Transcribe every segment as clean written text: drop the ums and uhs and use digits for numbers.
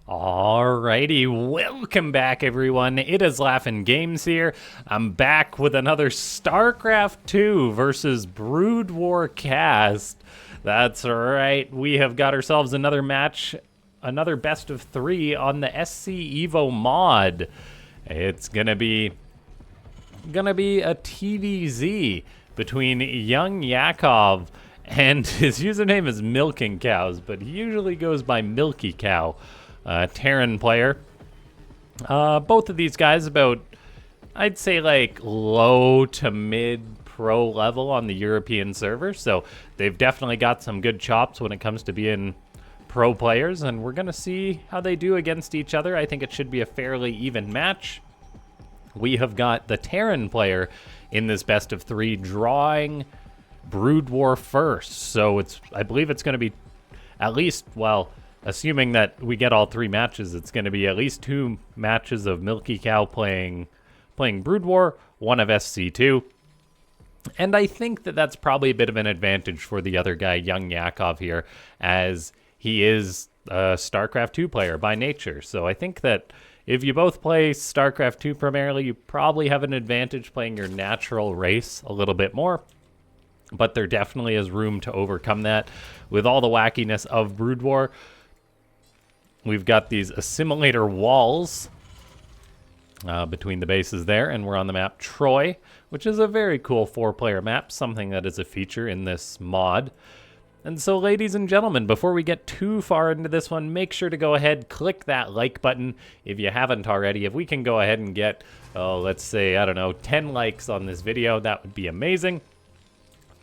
Alrighty, welcome back everyone. It is Laughin' Games here. I'm back with another Starcraft 2 versus Broodwar cast. That's right, we have got ourselves another match, another best of 3 on the SC Evo mod. It's gonna be a TvZ between YoungYakov and his username is Milkicow, but he usually goes by Milkicow. Terran player. Both of these guys about, I'd say like low to mid pro level on the European server, so they've definitely got some good chops when it comes to being pro players, and we're gonna see how they do against each other. I think it should be a fairly even match. We have got the Terran player in this best of 3 drawing Broodwar first, so I believe it's gonna be at least, well, assuming that we get all 3 matches, it's going to be at least 2 matches of Milkicow playing Broodwar, 1 of SC2. And I think that that's probably a bit of an advantage for the other guy, YoungYakov here, as he is a StarCraft 2 player by nature. So I think that if you both play StarCraft 2 primarily, you probably have an advantage playing your natural race a little bit more. But there definitely is room to overcome that with all the wackiness of Broodwar. We've got these assimilator walls between the bases there, and we're on the map Troy, which is a very cool 4-player map, something that is a feature in this mod. And so, ladies and gentlemen, before we get too far into this one, make sure to go ahead, click that like button if you haven't already. If we can go ahead and get, let's say, I don't know, 10 likes on this video, that would be amazing.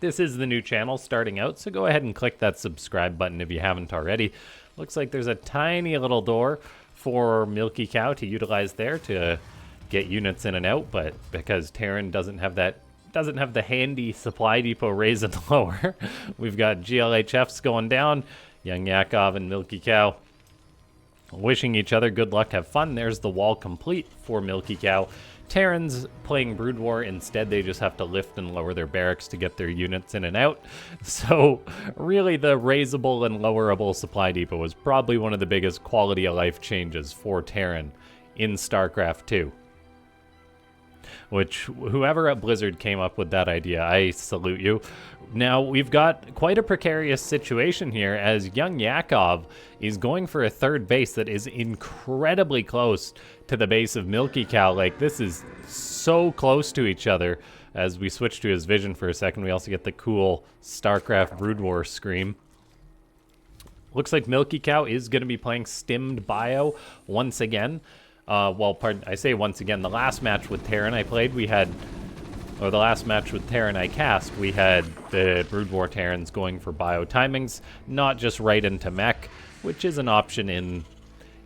This is the new channel starting out, so go ahead and click that subscribe button if you haven't already. Looks like there's a tiny little door for Milkicow to utilize there to get units in and out, but because Terran doesn't have the handy supply depot raise and lower, we've got GLHFs going down. YoungYakov and Milkicow wishing each other good luck, have fun. There's the wall complete for Milkicow. Terrans playing Broodwar, instead they just have to lift and lower their barracks to get their units in and out. So really the raisable and lowerable supply depot was probably one of the biggest quality of life changes for Terran in StarCraft 2. Which, whoever at Blizzard came up with that idea, I salute you. Now, we've got quite a precarious situation here as YoungYakov is going for a third base that is incredibly close to the base of Milkicow. Like, this is so close to each other. As we switch to his vision for a second, we also get the cool StarCraft Broodwar scream. Looks like Milkicow is going to be playing Stimmed Bio once again. Well, pardon, I say once again, the last match with Terran I played, the last match with Terran I cast, we had the Broodwar Terrans going for bio timings, not just right into mech, which is an option in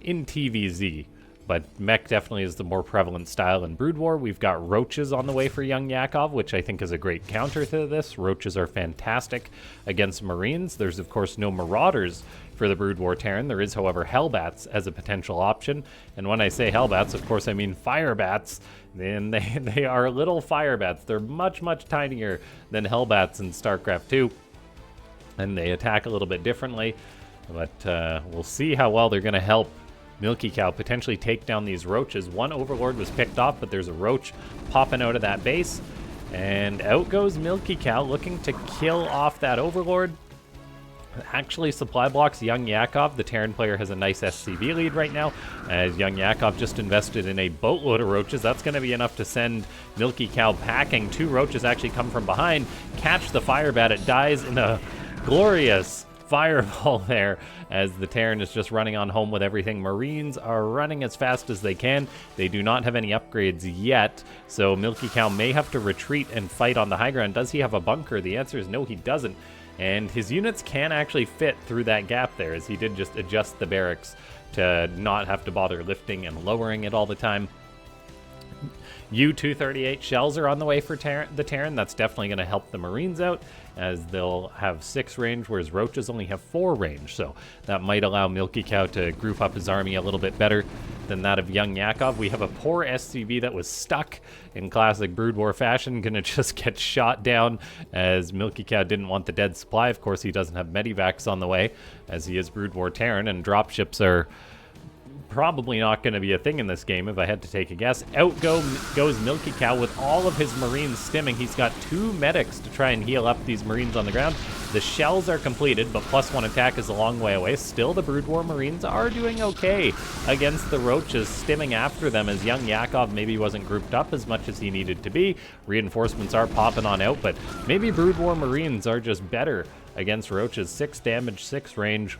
TvZ. But mech definitely is the more prevalent style in Broodwar. We've got roaches on the way for YoungYakov, which I think is a great counter to this. Roaches are fantastic against Marines. There's, of course, no Marauders for the Broodwar Terran. There is, however, Hellbats as a potential option. And when I say Hellbats, of course, I mean Firebats. And they are little Firebats. They're much, much tinier than Hellbats in StarCraft 2. And they attack a little bit differently. But we'll see how well they're going to help Milkicow potentially take down these roaches. One Overlord was picked off, but there's a roach popping out of that base. And out goes Milkicow looking to kill off that Overlord. Actually supply blocks YoungYakov. The Terran player has a nice SCV lead right now, as YoungYakov just invested in a boatload of roaches. That's going to be enough to send Milkicow packing. 2 roaches actually come from behind, catch the Firebat. It dies in a glorious fireball there as the Terran is just running on home with everything. Marines are running as fast as they can. They do not have any upgrades yet, so Milkicow may have to retreat and fight on the high ground. Does he have a bunker? The answer is no, he doesn't. And his units can actually fit through that gap there, as he did just adjust the barracks to not have to bother lifting and lowering it all the time. U-238 shells are on the way for the Terran. That's definitely going to help the Marines out, as they'll have 6 range, whereas roaches only have 4 range. So that might allow Milkicow to group up his army a little bit better than that of YoungYakov. We have a poor SCV that was stuck in classic Broodwar fashion, going to just get shot down, as Milkicow didn't want the dead supply. Of course, he doesn't have medivacs on the way, as he is Broodwar Terran, and dropships are probably not going to be a thing in this game if I had to take a guess. Goes Milkicow with all of his Marines stimming. He's got 2 medics to try and heal up these Marines on the ground. The shells are completed, but +1 attack is a long way away. Still, the Broodwar Marines are doing okay against the Roaches, stimming after them as YoungYakov maybe wasn't grouped up as much as he needed to be. Reinforcements are popping on out, but maybe Broodwar Marines are just better against Roaches. 6 damage, 6 range.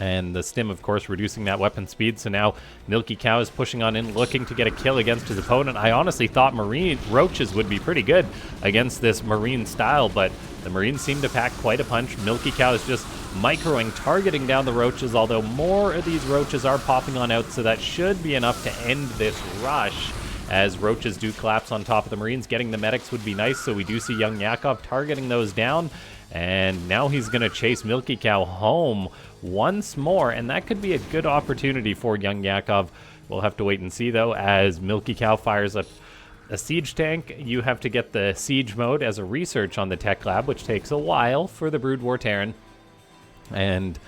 And the stim, of course, reducing that weapon speed. So now Milkicow is pushing on in, looking to get a kill against his opponent. I honestly thought Roaches would be pretty good against this Marine style, but the Marines seem to pack quite a punch. Milkicow is just microing, targeting down the Roaches, although more of these Roaches are popping on out, so that should be enough to end this rush. As Roaches do collapse on top of the Marines, getting the medics would be nice, so we do see YoungYakov targeting those down. And now he's going to chase Milkicow home once more, and that could be a good opportunity for YoungYakov. We'll have to wait and see, though, as Milkicow fires up a siege tank. You have to get the siege mode as a research on the tech lab, which takes a while for the Broodwar Terran, and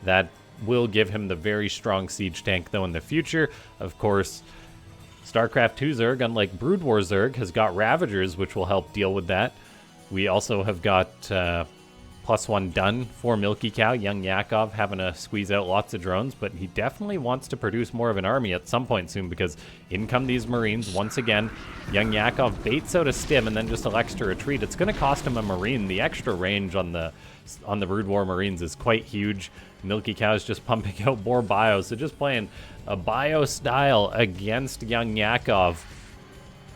that will give him the very strong siege tank, though, in the future. Of course, Starcraft 2 Zerg, unlike Broodwar Zerg, has got Ravagers, which will help deal with that. We also have got +1 done for Milkicow. YoungYakov having to squeeze out lots of drones, but he definitely wants to produce more of an army at some point soon, because in come these Marines once again. YoungYakov baits out a stim and then just elects to retreat. It's going to cost him a Marine. The extra range on the Broodwar Marines is quite huge. Milkicow is just pumping out more bios, so just playing a bio style against YoungYakov.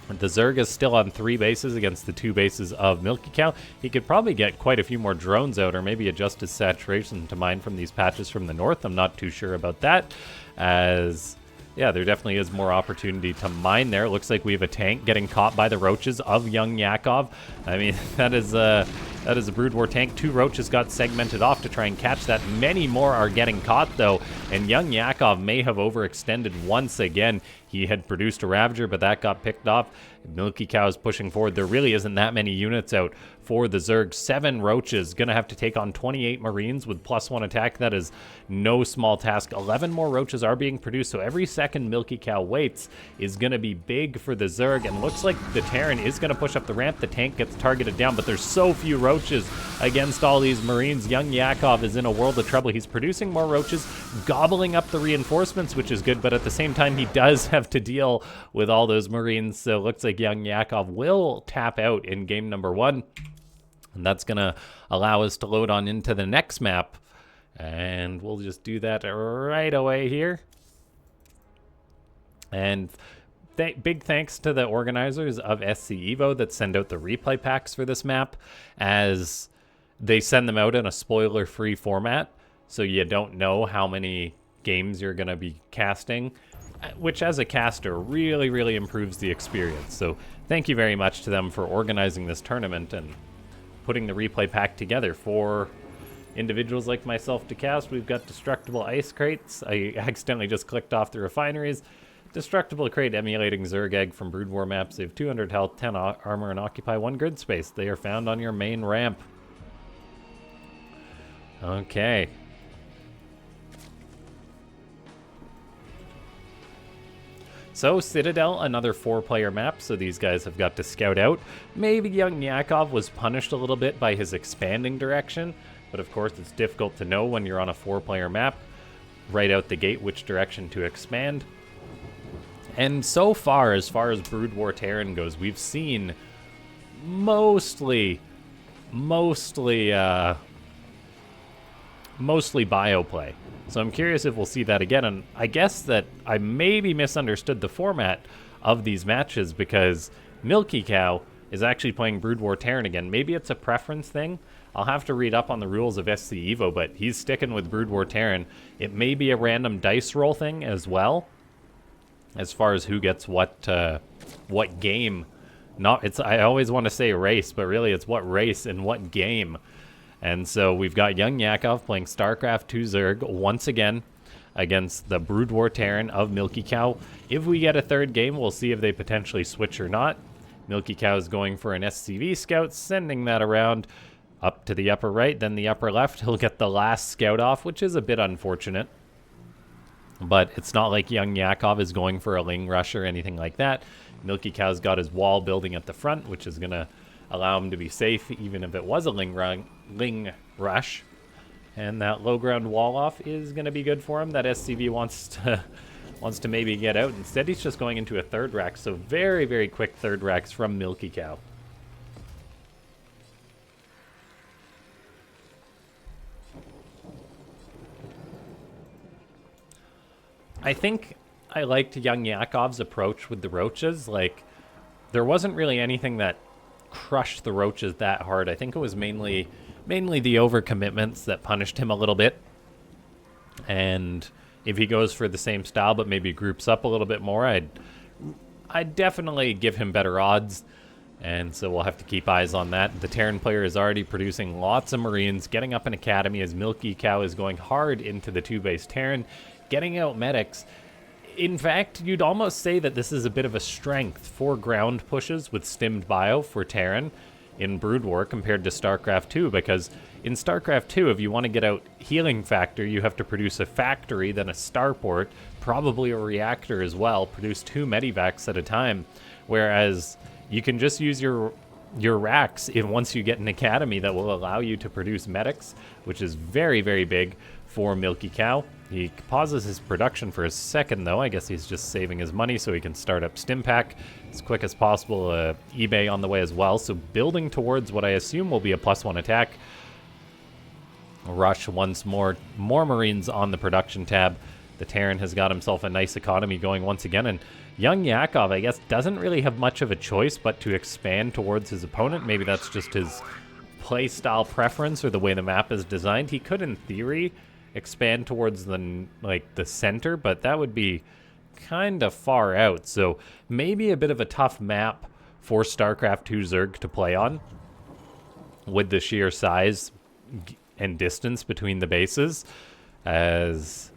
The Zerg is still on 3 bases against the 2 bases of Milkicow. He could probably get quite a few more drones out, or maybe adjust his saturation to mine from these patches from the north. I'm not too sure about that, as yeah, there definitely is more opportunity to mine there. It looks like we have a tank getting caught by the Roaches of YoungYakov. I mean, that is a Broodwar tank. 2 Roaches got segmented off to try and catch that. Many more are getting caught, though, and YoungYakov may have overextended once again. He had produced a Ravager, but that got picked off. Milkicow is pushing forward. There really isn't that many units out for the Zerg. 7 Roaches, gonna have to take on 28 Marines with +1 attack. That is no small task. 11 more Roaches are being produced, so every second Milkicow waits is gonna be big for the Zerg, and looks like the Terran is gonna push up the ramp. The tank gets targeted down, but there's so few Roaches against all these Marines. YoungYakov is in a world of trouble. He's producing more Roaches, gobbling up the reinforcements, which is good, but at the same time, he does have to deal with all those Marines, so it looks like YoungYakov will tap out in game number 1. And that's going to allow us to load on into the next map. And we'll just do that right away here. And big thanks to the organizers of SC Evo that send out the replay packs for this map, as they send them out in a spoiler-free format, so you don't know how many games you're going to be casting, which as a caster really, really improves the experience. So thank you very much to them for organizing this tournament and putting the replay pack together for individuals like myself to cast. We've got destructible ice crates. I accidentally just clicked off the refineries. Destructible crate emulating Zerg egg from Broodwar maps. They have 200 health, 10 armor, and occupy 1 grid space. They are found on your main ramp. Okay. So Citadel, another 4-player map, so these guys have got to scout out. Maybe YoungYakov was punished a little bit by his expanding direction, but of course it's difficult to know when you're on a 4-player map right out the gate which direction to expand. And so far, as Broodwar Terran goes, we've seen mostly bio play. So I'm curious if we'll see that again, and I guess that I maybe misunderstood the format of these matches, because Milkicow is actually playing Broodwar Terran again. Maybe it's a preference thing. I'll have to read up on the rules of SC Evo, but he's sticking with Broodwar Terran. It may be a random dice roll thing as well, as far as who gets what game. I always want to say race, but really it's what race and what game. And so we've got YoungYakov playing Starcraft 2 Zerg once again against the Broodwar Terran of Milkicow. If we get a 3rd game, we'll see if they potentially switch or not. Milkicow is going for an SCV scout, sending that around up to the upper right, then the upper left. He'll get the last scout off, which is a bit unfortunate. But it's not like YoungYakov is going for a Ling rush or anything like that. Milkicow's got his wall building at the front, which is going to allow him to be safe even if it was a Ling rush. And that low ground wall off is going to be good for him. That SCV wants to maybe get out. Instead, he's just going into a third rack. So very, very quick third racks from Milkicow. I think I liked YoungYakov's approach with the roaches. Like, there wasn't really anything that crushed the roaches that hard. I think it was mainly the overcommitments that punished him a little bit. And if he goes for the same style but maybe groups up a little bit more, I'd definitely give him better odds. And so we'll have to keep eyes on that. The Terran player is already producing lots of Marines, getting up an academy as Milkicow is going hard into the 2-base Terran, getting out medics. In fact, you'd almost say that this is a bit of a strength for ground pushes with stimmed bio for Terran in Broodwar compared to Starcraft 2, because in Starcraft 2, if you want to get out healing factor, you have to produce a factory, then a starport, probably a reactor as well, produce 2 medivacs at a time, whereas you can just use your racks once you get an academy that will allow you to produce medics, which is very, very big for Milkicow. He pauses his production for a second, though. I guess he's just saving his money so he can start up Stimpack as quick as possible. eBay on the way as well. So building towards what I assume will be a +1 attack. Rush once more. More Marines on the production tab. The Terran has got himself a nice economy going once again. And YoungYakov, I guess, doesn't really have much of a choice but to expand towards his opponent. Maybe that's just his playstyle preference or the way the map is designed. He could, in theory, expand towards the center, but that would be kind of far out. So maybe a bit of a tough map for StarCraft 2 Zerg to play on with the sheer size and distance between the bases. As,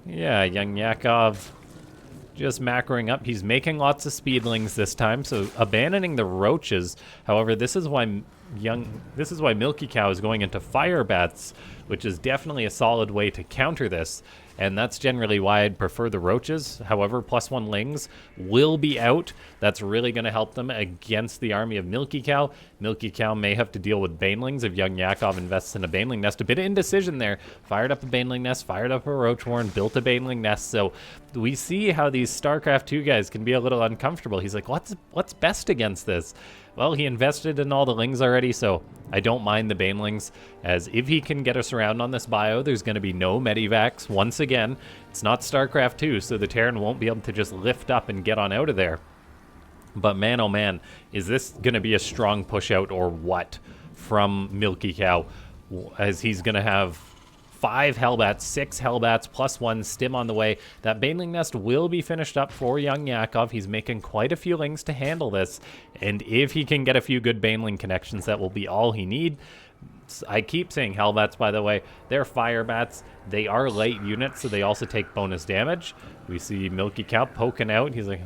yeah, YoungYakov just macroing up. He's making lots of speedlings this time, so abandoning the roaches. However, this is why Milkicow is going into fire bats, which is definitely a solid way to counter this. And that's generally why I'd prefer the roaches. However, +1 lings will be out. That's really going to help them against the army of Milkicow. Milkicow may have to deal with banelings if YoungYakov invests in a baneling nest. A bit of indecision there. Fired up a baneling nest, fired up a roach warren, built a baneling nest. So we see how these StarCraft 2 guys can be a little uncomfortable. He's like, what's best against this? Well, he invested in all the lings already, so I don't mind the banelings, as if he can get us around on this bio, there's going to be no medivacs. Once again, it's not StarCraft 2, so the Terran won't be able to just lift up and get on out of there. But man, oh man, is this going to be a strong push out or what from Milkicow, as he's going to have 5 Hellbats, 6 Hellbats, +1 stim on the way. That baneling nest will be finished up for YoungYakov. He's making quite a few lings to handle this, and if he can get a few good baneling connections, that will be all he need. I keep saying Hellbats, by the way. They're fire bats. They are light units, so they also take bonus damage. We see Milkicow poking out. He's like,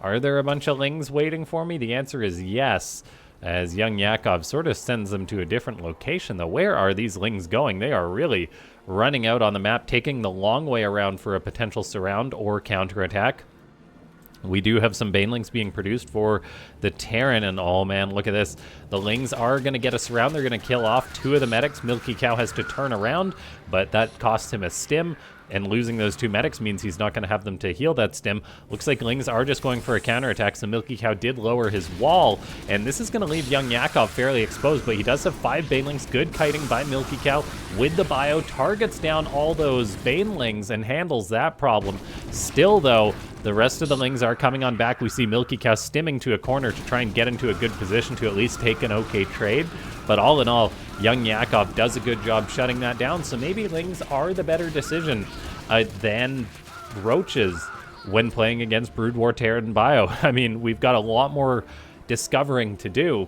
are there a bunch of lings waiting for me? The answer is yes, as YoungYakov sort of sends them to a different location, though. Where are these lings going? They are really running out on the map, taking the long way around for a potential surround or counterattack. We do have some banelings being produced for the Terran, and oh man, look at this. The lings are going to get us around. They're going to kill off 2 of the medics. Milkicow has to turn around, but that costs him a stim, and losing those 2 medics means he's not going to have them to heal that stim. Looks like lings are just going for a counterattack, so Milkicow did lower his wall, and this is going to leave YoungYakov fairly exposed, but he does have 5 banelings. Good kiting by Milkicow with the bio, targets down all those banelings and handles that problem. Still, though, the rest of the lings are coming on back. We see Milkicow stimming to a corner to try and get into a good position to at least take an okay trade. But all in all, YoungYakov does a good job shutting that down. So maybe lings are the better decision than roaches when playing against Broodwar, Terran, Bio. I mean, we've got a lot more discovering to do.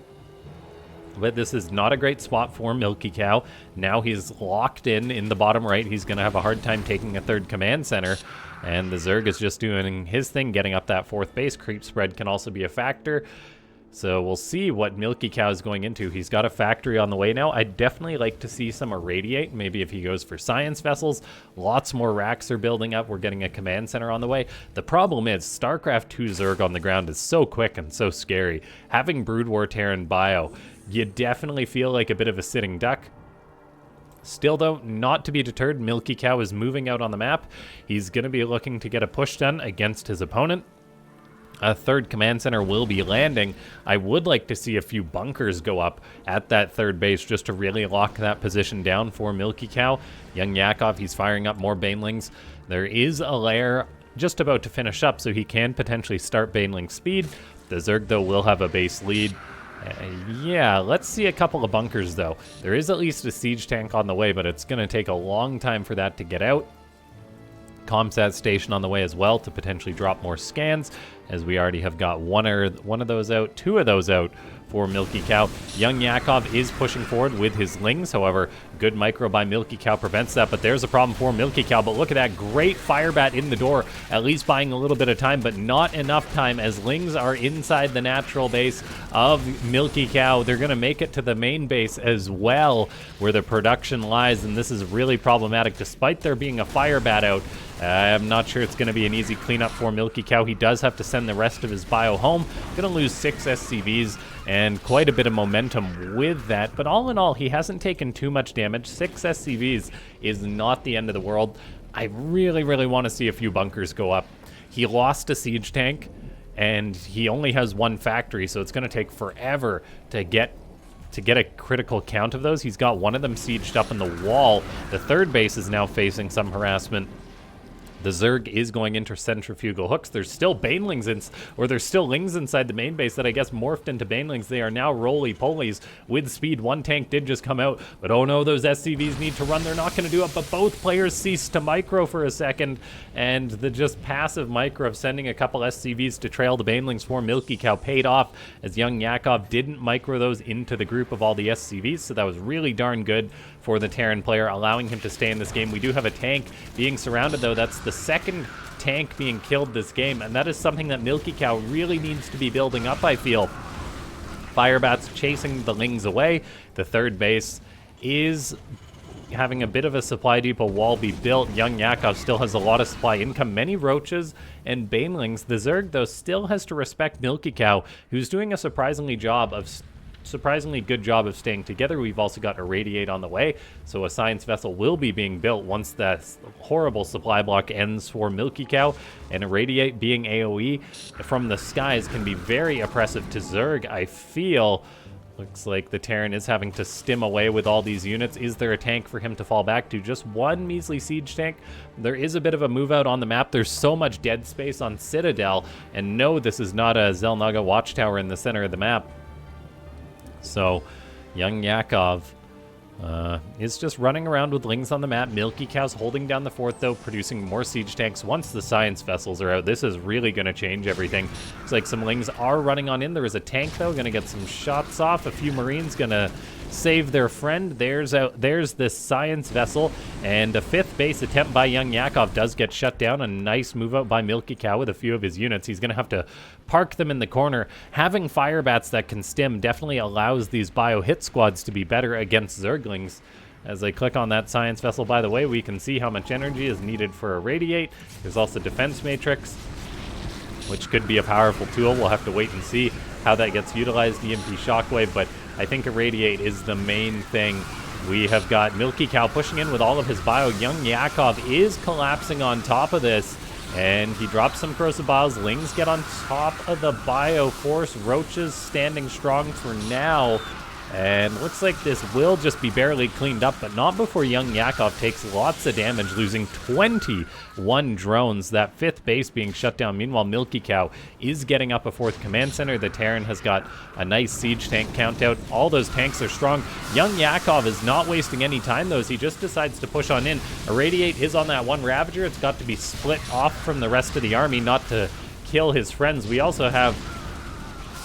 But this is not a great spot for Milkicow. Now he's locked in the bottom right. He's going to have a hard time taking a 3rd command center. And the Zerg is just doing his thing, getting up that 4th base. Creep spread can also be a factor. So we'll see what Milkicow is going into. He's got a factory on the way now. I'd definitely like to see some irradiate. Maybe if he goes for science vessels. Lots more racks are building up. We're getting a command center on the way. The problem is Starcraft 2 Zerg on the ground is so quick and so scary. Having Broodwar Terran bio, you definitely feel like a bit of a sitting duck. Still, though, not to be deterred, Milkicow is moving out on the map. He's going to be looking to get a push done against his opponent. A third command center will be landing. I would like to see a few bunkers go up at that third base just to really lock that position down for Milkicow. YoungYakov, he's firing up more banelings. There is a lair just about to finish up, so he can potentially start baneling speed. The Zerg, though, will have a base lead. Yeah, let's see a couple of bunkers, though. There is at least a siege tank on the way, but it's going to take a long time for that to get out. Comsat station on the way as well to potentially drop more scans, as we already have got one of those out, two of those out for Milkicow. YoungYakov is pushing forward with his lings. However, good micro by Milkicow prevents that, but there's a problem for Milkicow. But look at that great firebat in the door, at least buying a little bit of time, but not enough time as lings are inside the natural base of Milkicow. They're going to make it to the main base as well, where the production lies, and this is really problematic despite there being a firebat out. I'm not sure it's going to be an easy cleanup for Milkicow. He does have to send the rest of his bio home. Going to lose 6 SCVs and quite a bit of momentum with that. But all in all, he hasn't taken too much damage. 6 SCVs is not the end of the world. I really, really want to see a few bunkers go up. He lost a siege tank, and he only has one factory, so it's going to take forever to get a critical count of those. He's got one of them sieged up in the wall. The third base is now facing some harassment. The Zerg is going into centrifugal hooks. There's still banelings there's still lings inside the main base that I guess morphed into banelings. They are now roly-polies with speed. One tank did just come out, but oh no, those SCVs need to run. They're not going to do it, but both players ceased to micro for a second, and the just passive micro of sending a couple SCVs to trail the banelings for Milkicow paid off, as YoungYakov didn't micro those into the group of all the SCVs, so that was really darn good for the Terran player, allowing him to stay in this game. We do have a tank being surrounded, though. That's the second tank being killed this game, and that is something that Milkicow really needs to be building up, I feel. Firebats chasing the lings away. The third base is having a bit of a supply depot wall be built. YoungYakov still has a lot of supply income, many roaches and banelings. The Zerg, though, still has to respect Milkicow, who's doing a surprisingly good job of staying together. We've also got Irradiate on the way, so a science vessel will be being built once that horrible supply block ends for Milkicow. And Irradiate being AoE from the skies can be very oppressive to Zerg, I feel. Looks like the Terran is having to stim away with all these units. Is there a tank for him to fall back to? Just one measly siege tank. There is a bit of a move out on the map. There's so much dead space on Citadel, and no, this is not a Zelnaga watchtower in the center of the map. So, YoungYakov is just running around with lings on the map. Milkicow's holding down the fort, though, producing more siege tanks once the science vessels are out. This is really going to change everything. Looks like some lings are running on in. There is a tank, though, going to get some shots off. A few Marines going to save their friend. There's this science vessel, and a fifth base attempt by YoungYakov does get shut down. A nice move out by Milkicow with a few of his units. He's going to have to park them in the corner. Having firebats that can stim definitely allows these bio hit squads to be better against Zerglings. As I click on that science vessel, by the way, we can see how much energy is needed for Irradiate. There's also Defense Matrix, which could be a powerful tool. We'll have to wait and see how that gets utilized, EMP Shockwave, but I think Irradiate is the main thing. We have got Milkicow pushing in with all of his bio. YoungYakov is collapsing on top of this, and he drops some corrosive biles. Lings get on top of the bio force. Roaches standing strong for now. And looks like this will just be barely cleaned up, but not before YoungYakov takes lots of damage, losing 21 drones. That fifth base being shut down. Meanwhile, Milkicow is getting up a fourth command center. The Terran has got a nice siege tank count out. All those tanks are strong. YoungYakov is not wasting any time, though, as he just decides to push on in. Irradiate is on that one Ravager. It's got to be split off from the rest of the army, not to kill his friends. We also have...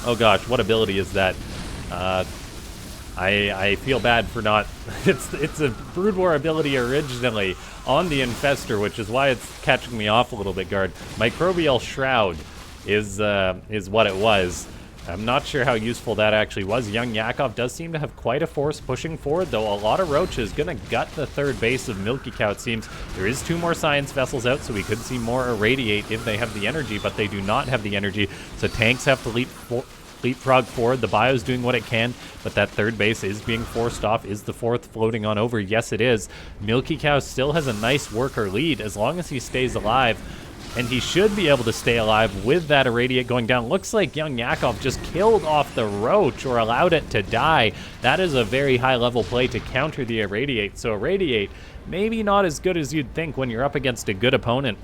oh gosh, what ability is that? I feel bad for not... It's a Broodwar ability originally on the Infestor, which is why it's catching me off a little bit, guard. Microbial Shroud is what it was. I'm not sure how useful that actually was. YoungYakov does seem to have quite a force pushing forward, though. A lot of roaches gonna gut the third base of Milkicow, it seems. There is 2 more science vessels out, so we could see more irradiate if they have the energy, but they do not have the energy, so tanks have to leapfrog forward. The bio's doing what it can, but that third base is being forced off. Is the 4th floating on over? Yes, it is. Milkicow still has a nice worker lead as long as he stays alive. And he should be able to stay alive with that irradiate going down. Looks like YoungYakov just killed off the roach or allowed it to die. That is a very high-level play to counter the irradiate. So irradiate, maybe not as good as you'd think when you're up against a good opponent.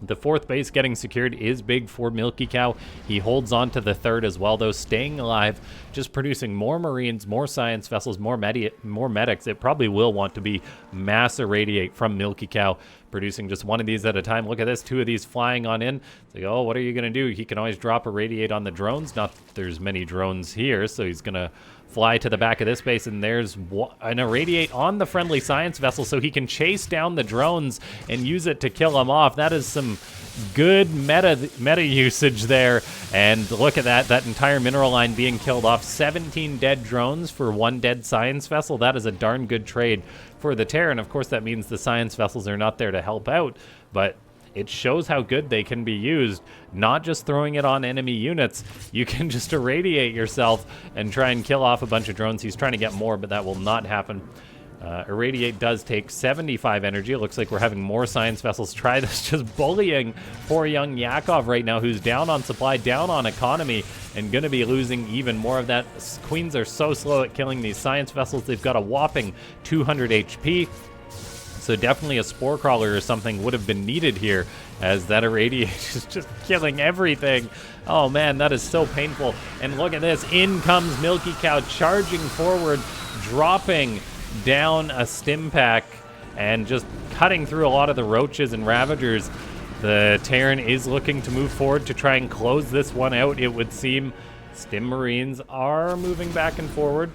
The 4th base getting secured is big for Milkicow. He holds on to the 3rd as well, though, staying alive, just producing more Marines, more science vessels, more medics. It probably will want to be mass irradiate from Milkicow, producing just 1 of these at a time. Look at this, 2 of these flying on in. It's like, oh, what are you going to do? He can always drop irradiate on the drones. Not that there's many drones here, so he's going to fly to the back of this base, and there's an irradiate on the friendly science vessel, so he can chase down the drones and use it to kill them off. That is some good meta usage there. And look at that entire mineral line being killed off. 17 dead drones for 1 dead science vessel. That is a darn good trade for the Terran. Of course, that means the science vessels are not there to help out, but it shows how good they can be used, not just throwing it on enemy units. You can just irradiate yourself and try and kill off a bunch of drones. He's trying to get more, but that will not happen. Irradiate does take 75 energy. It looks like we're having more science vessels try this, just bullying poor YoungYakov right now, who's down on supply, down on economy, and going to be losing even more of that. Queens are so slow at killing these science vessels. They've got a whopping 200 HP. So definitely a spore crawler or something would have been needed here, as that irradiate is just killing everything. Oh man, that is so painful. And look at this, in comes Milkicow charging forward, dropping down a stim pack and just cutting through a lot of the roaches and ravagers. The Terran is looking to move forward to try and close this one out, it would seem. Stim Marines are moving back and forward.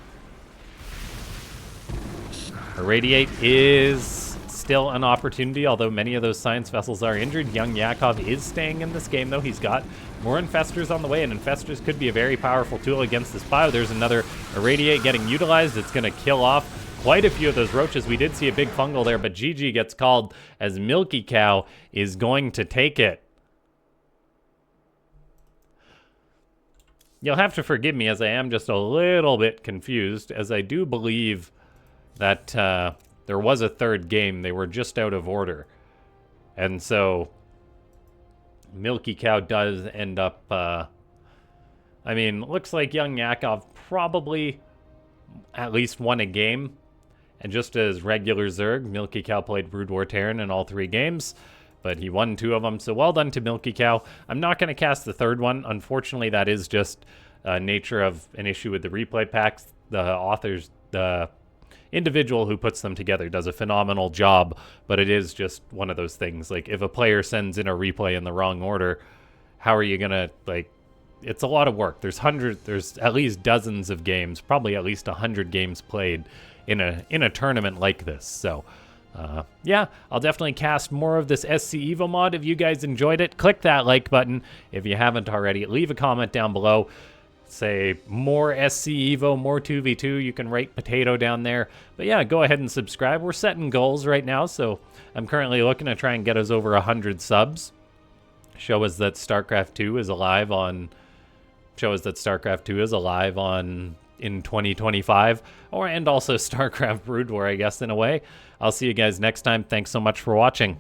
Irradiate is still an opportunity, although many of those science vessels are injured. YoungYakov is staying in this game, though. He's got more infestors on the way, and infestors could be a very powerful tool against this bio. There's another irradiate getting utilized. It's going to kill off quite a few of those roaches. We did see a big fungal there, but GG gets called as Milkicow is going to take it. You'll have to forgive me, as I am just a little bit confused, as I do believe that there was a 3rd game. They were just out of order. And so Milkicow does end up, I mean, looks like YoungYakov probably at least won a game. And just as regular Zerg, Milkicow played Broodwar Terran in all 3 games, but he won 2 of them. So well done to Milkicow. I'm not going to cast the 3rd one. Unfortunately, that is just nature of an issue with the replay packs. The individual who puts them together does a phenomenal job, but it is just one of those things. Like, if a player sends in a replay in the wrong order, how are you gonna, like, it's a lot of work. There's at least dozens of games, probably at least 100 games played in a tournament like this. So yeah, I'll definitely cast more of this SC Evo mod. If you guys enjoyed it, click that like button. If you haven't already, leave a comment down below. Say more SC Evo, more 2v2. You can rate potato down there. But yeah, go ahead and subscribe. We're setting goals right now, so I'm currently looking to try and get us over 100 subs. Show us that Starcraft 2 is alive on in 2025, and also Starcraft Broodwar, I guess, in a way. I'll see you guys next time. Thanks so much for watching.